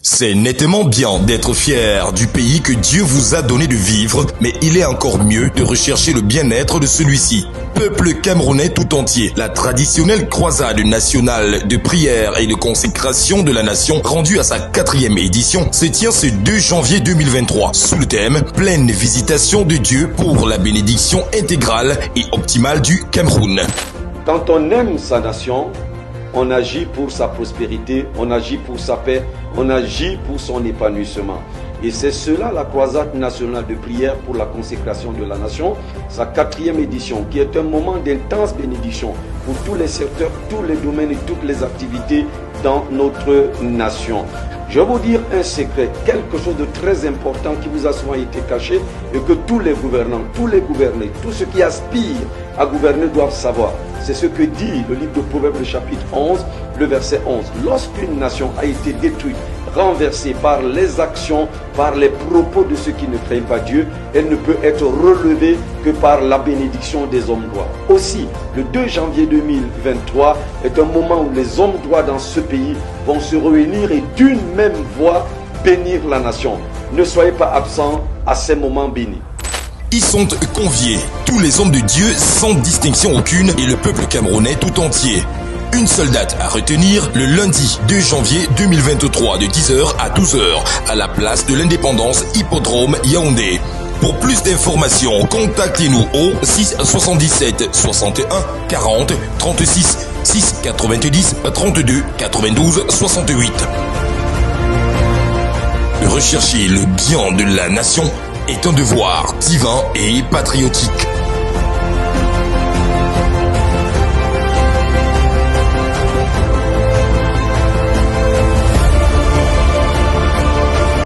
C'est nettement bien d'être fier du pays que Dieu vous a donné de vivre, mais il est encore mieux de rechercher le bien-être de celui-ci. Peuple camerounais tout entier, la traditionnelle croisade nationale de prière et de consécration de la nation, rendue à sa 4e édition, se tient ce 2 janvier 2023, sous le thème « Pleine visitation de Dieu pour la bénédiction intégrale et optimale du Cameroun ». Quand on aime sa nation, on agit pour sa prospérité, on agit pour sa paix, on agit pour son épanouissement. Et c'est cela la croisade nationale de prière pour la consécration de la nation, sa 4e édition, qui est un moment d'intense bénédiction pour tous les secteurs, tous les domaines et toutes les activités dans notre nation. Je vais vous dire un secret, quelque chose de très important qui vous a souvent été caché et que tous les gouvernants, tous les gouvernés, tous ceux qui aspirent à gouverner doivent savoir. C'est ce que dit le livre de Proverbes chapitre 11, le verset 11. Lorsqu'une nation a été détruite, renversée par les actions, par les propos de ceux qui ne craignent pas Dieu, elle ne peut être relevée que par la bénédiction des hommes droits. Aussi, le 2 janvier 2023 est un moment où les hommes droits dans ce pays vont se réunir et d'une même voix bénir la nation. Ne soyez pas absents à ces moments bénis. Y sont conviés tous les hommes de Dieu sans distinction aucune et le peuple camerounais tout entier. Une seule date à retenir, le lundi 2 janvier 2023 de 10h à 12h à la place de l'Indépendance Hippodrome Yaoundé. Pour plus d'informations, contactez-nous au 6 77 61 40 36 6 90 32 92 68. Rechercher le bien de la nation est un devoir divin et patriotique.